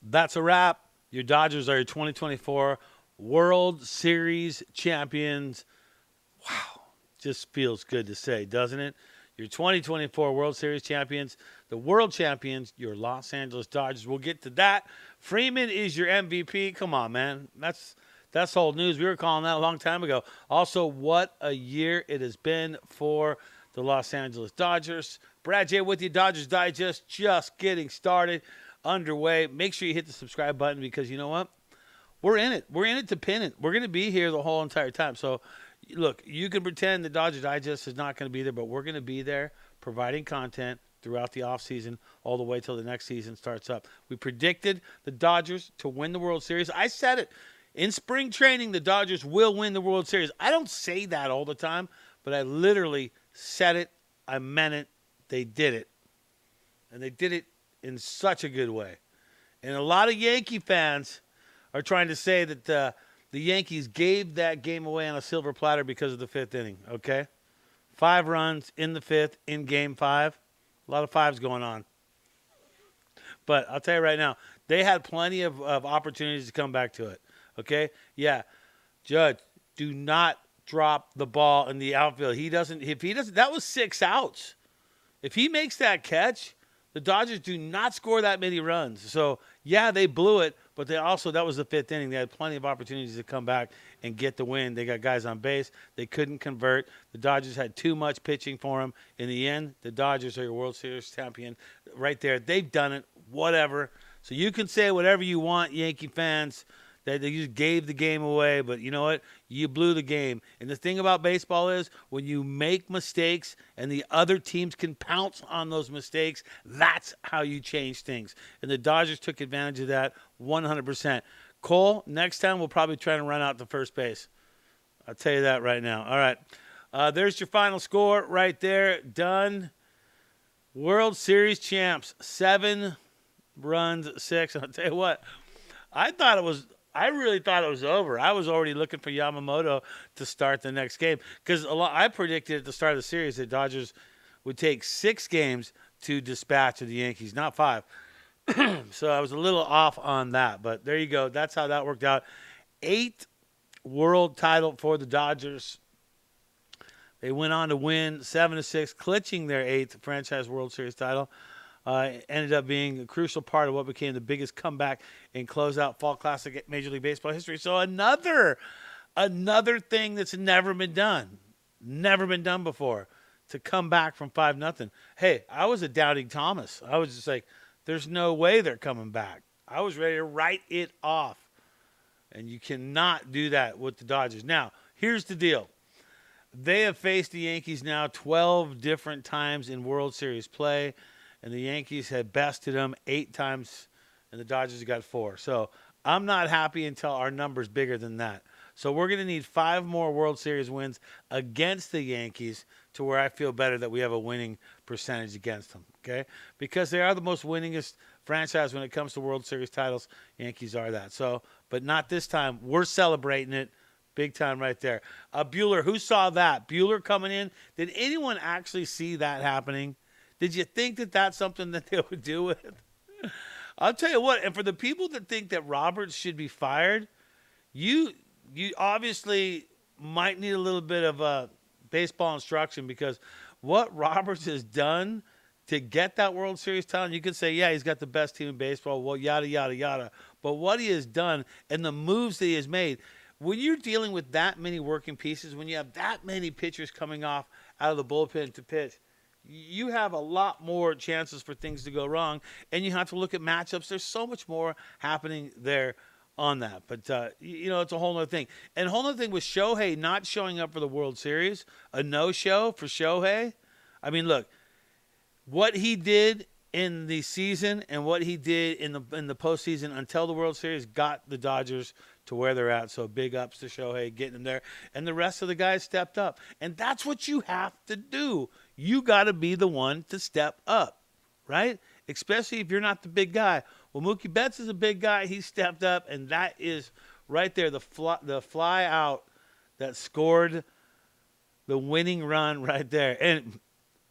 That's a wrap. Your Dodgers are your 2024 World Series champions. Wow. Just feels good to say, doesn't it? Your 2024 World Series champions, the world champions, your Los Angeles Dodgers. We'll get to that. Freeman is your MVP. Come on, man. That's old news. We were calling that a long time ago. Also, what a year it has been for the Los Angeles Dodgers. Brad J with you, Dodgers Digest, just getting started, underway. Make sure you hit the subscribe button because you know what? We're in it. We're in it to pin it. We're going to be here the whole entire time. So, look, you can pretend the Dodger Digest is not going to be there, but we're going to be there providing content throughout the offseason all the way till the next season starts up. We predicted the Dodgers to win the World Series. I said it. In spring training, the Dodgers will win the World Series. I don't say that all the time, but I literally said it. I meant it. They did it. And they did it in such a good way. And a lot of Yankee fans are trying to say that the Yankees gave that game away on a silver platter because of the fifth inning, okay? 5 runs in the fifth in game 5. A lot of fives going on. But I'll tell you right now, they had plenty of opportunities to come back to it, okay? Yeah, Judge, do not drop the ball in the outfield. If he doesn't, that was 6 outs. If he makes that catch, the Dodgers do not score that many runs. So, yeah, they blew it, but they also, that was the 5th inning. They had plenty of opportunities to come back and get the win. They got guys on base. They couldn't convert. The Dodgers had too much pitching for them. In the end, the Dodgers are your World Series champion right there. They've done it, whatever. So you can say whatever you want, Yankee fans, that they just gave the game away, but you know what? You blew the game. And the thing about baseball is when you make mistakes and the other teams can pounce on those mistakes, that's how you change things. And the Dodgers took advantage of that 100%. Cole, next time we'll probably try to run out to first base. I'll tell you that right now. All right. There's your final score right there. Done. World Series champs. 7 runs, 6. I'll tell you what. I really thought it was over. I was already looking for Yamamoto to start the next game because I predicted at the start of the series that Dodgers would take 6 games to dispatch of the Yankees, not 5. So I was a little off on that, but there you go. That's how that worked out. 8th world title for the Dodgers. They went on to win 7-6, clinching their 8th franchise World Series title. Ended up being a crucial part of what became the biggest comeback in closeout Fall Classic Major League Baseball history. So another thing that's never been done before, to come back from 5-0. Hey, I was a doubting Thomas. I was just like, there's no way they're coming back. I was ready to write it off, and you cannot do that with the Dodgers. Now, here's the deal. They have faced the Yankees now 12 different times in World Series play. And the Yankees had bested them 8 times, and the Dodgers got 4. So I'm not happy until our number's bigger than that. So we're going to need 5 more World Series wins against the Yankees to where I feel better that we have a winning percentage against them, okay? Because they are the most winningest franchise when it comes to World Series titles. Yankees are that. So, but not this time. We're celebrating it. Big time right there. Buehler, who saw that? Buehler coming in. Did anyone actually see that happening? Did you think that that's something that they would do with? I'll tell you what, and for the people that think that Roberts should be fired, you obviously might need a little bit of baseball instruction, because what Roberts has done to get that World Series title, you can say, yeah, he's got the best team in baseball, well, yada, yada, yada. But what he has done and the moves that he has made, when you're dealing with that many working pieces, when you have that many pitchers coming off out of the bullpen to pitch, you have a lot more chances for things to go wrong, and you have to look at matchups. There's so much more happening there on that. But, it's a whole other thing. And a whole other thing with Shohei not showing up for the World Series, a no-show for Shohei. I mean, look, what he did in the season and what he did in the postseason until the World Series got the Dodgers to where they're at. So big ups to Shohei getting him there. And the rest of the guys stepped up. And that's what you have to do. You got to be the one to step up, right? Especially if you're not the big guy. Well, Mookie Betts is a big guy. He stepped up, and that is right there, the fly out that scored the winning run right there. And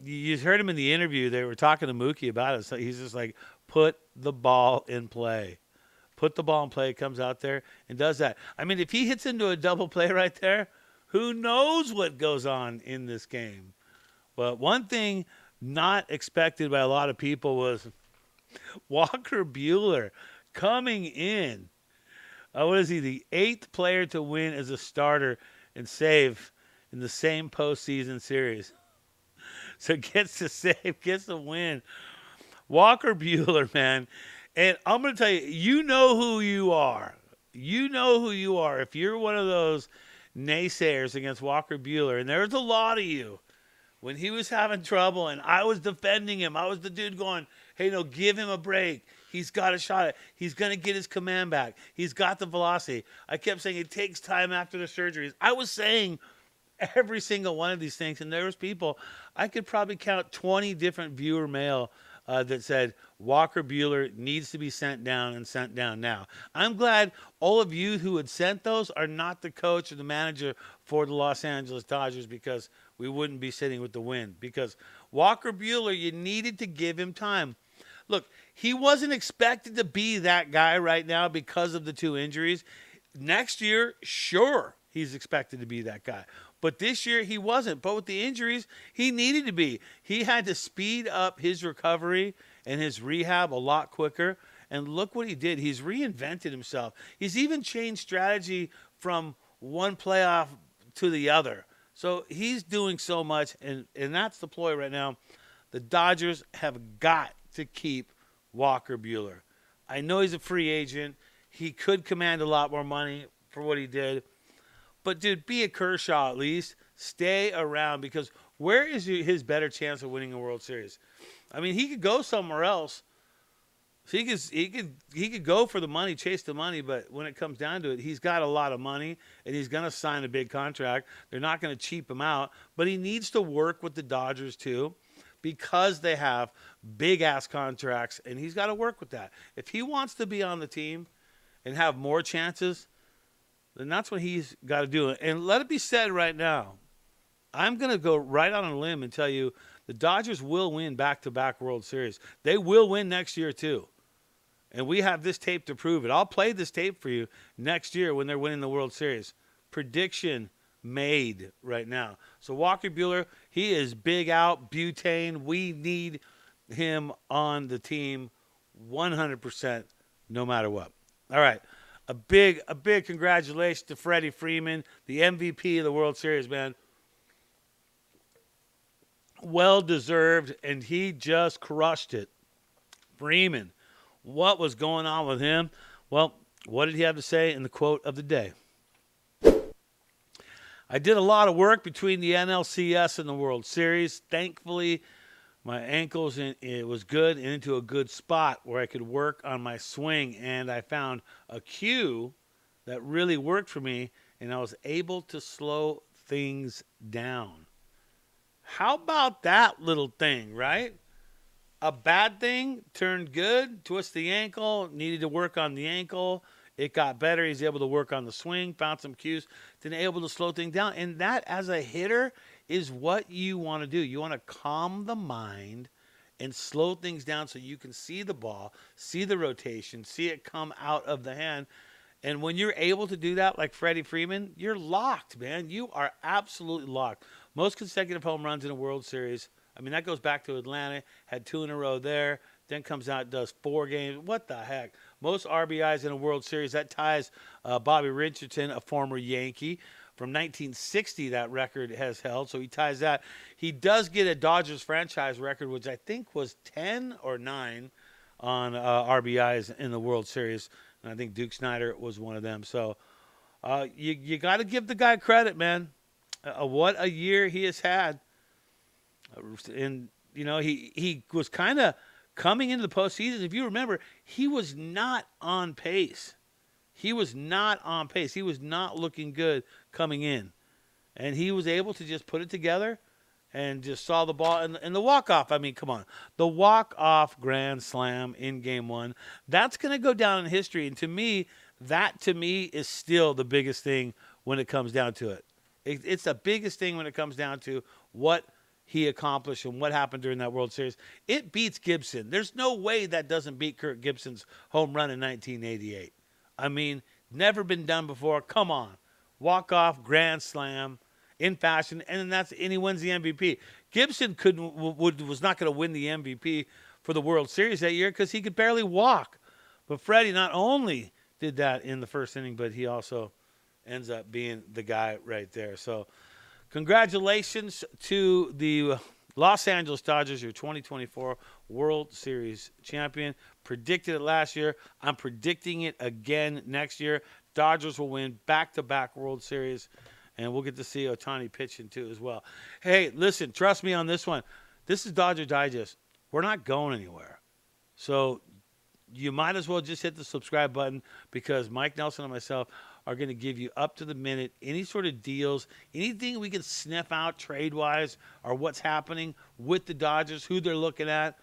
you heard him in the interview. They were talking to Mookie about it. So he's just like, put the ball in play. put the ball in play, comes out there and does that. I mean, if he hits into a double play right there, who knows what goes on in this game. But one thing not expected by a lot of people was Walker Buehler coming in. What is he, the 8th player to win as a starter and save in the same postseason series? So gets to save, gets to win. Walker Buehler, man. And I'm going to tell you, you know who you are. You know who you are. If you're one of those naysayers against Walker Buehler, and there's a lot of you, when he was having trouble and I was defending him, I was the dude going, hey, no, give him a break. He's got a shot at. He's going to get his command back. He's got the velocity. I kept saying it takes time after the surgeries. I was saying every single one of these things, and there was people, I could probably count 20 different viewer mail that said Walker Buehler needs to be sent down and sent down now. I'm glad all of you who had sent those are not the coach or the manager for the Los Angeles Dodgers, because we wouldn't be sitting with the win. Because Walker Buehler, you needed to give him time. Look, he wasn't expected to be that guy right now because of the 2 injuries. Next year, sure, he's expected to be that guy. But this year, he wasn't. But with the injuries, he needed to be. He had to speed up his recovery and his rehab a lot quicker. And look what he did. He's reinvented himself. He's even changed strategy from one playoff to the other. So he's doing so much, and that's the ploy right now. The Dodgers have got to keep Walker Buehler. I know he's a free agent. He could command a lot more money for what he did. But, dude, be a Kershaw at least. Stay around, because where is his better chance of winning a World Series? I mean, he could go somewhere else. So he could go for the money, chase the money, but when it comes down to it, he's got a lot of money, and he's going to sign a big contract. They're not going to cheap him out, but he needs to work with the Dodgers too, because they have big-ass contracts, and he's got to work with that. If he wants to be on the team and have more chances, then that's what he's got to do. And let it be said right now, I'm going to go right on a limb and tell you the Dodgers will win back-to-back World Series. They will win next year too. And we have this tape to prove it. I'll play this tape for you next year when they're winning the World Series. Prediction made right now. So Walker Buehler, he is big out, butane. We need him on the team 100% no matter what. All right. A big congratulations to Freddie Freeman, the MVP of the World Series, man. Well deserved, and he just crushed it. Freeman, what was going on with him? Well, what did he have to say in the quote of the day? I did a lot of work between the NLCS and the World Series. Thankfully, my ankles, it was good and into a good spot where I could work on my swing. And I found a cue that really worked for me, and I was able to slow things down. How about that little thing, right? A bad thing turned good, twist the ankle, needed to work on the ankle. It got better. He's able to work on the swing, found some cues, then able to slow things down. And that, as a hitter, is what you want to do. You want to calm the mind and slow things down so you can see the ball, see the rotation, see it come out of the hand. And when you're able to do that, like Freddie Freeman, you're locked, man. You are absolutely locked. Most consecutive home runs in a World Series. I mean, that goes back to Atlanta. Had 2 in a row there. Then comes out, does 4 games. What the heck? Most RBIs in a World Series. That ties Bobby Richardson, a former Yankee. From 1960, that record has held. So he ties that. He does get a Dodgers franchise record, which I think was 10 or 9 on RBIs in the World Series. And I think Duke Snider was one of them. So you got to give the guy credit, man. What a year he has had. And, you know, he was kind of coming into the postseason. If you remember, he was not on pace. He was not on pace. He was not looking good coming in. And he was able to just put it together and just saw the ball. And the walk-off, I mean, come on. The walk-off grand slam in Game 1, that's going to go down in history. And to me, is still the biggest thing when it comes down to it. It's the biggest thing when it comes down to what he accomplished and what happened during that World Series, it beats Gibson. There's no way that doesn't beat Kirk Gibson's home run in 1988. I mean, never been done before. Come on. Walk-off, grand slam, in fashion, and he wins the MVP. Gibson was not going to win the MVP for the World Series that year because he could barely walk. But Freddie not only did that in the first inning, but he also ends up being the guy right there. So congratulations to the Los Angeles Dodgers, your 2024 World Series champion. Predicted it last year. I'm predicting it again next year. Dodgers will win back-to-back World Series, and we'll get to see Ohtani pitching too as well. Hey, listen, trust me on this one. This is Dodger Digest. We're not going anywhere. So you might as well just hit the subscribe button because Mike Nelson and myself are going to give you up to the minute any sort of deals, anything we can sniff out trade-wise or what's happening with the Dodgers, who they're looking at.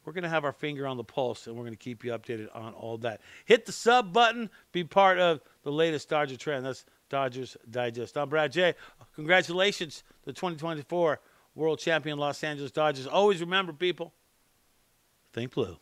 We're going to have our finger on the pulse, and we're going to keep you updated on all that. Hit the sub button. Be part of the latest Dodger trend. That's Dodgers Digest. I'm Brad J. Congratulations to the 2024 World Champion Los Angeles Dodgers. Always remember, people, think blue.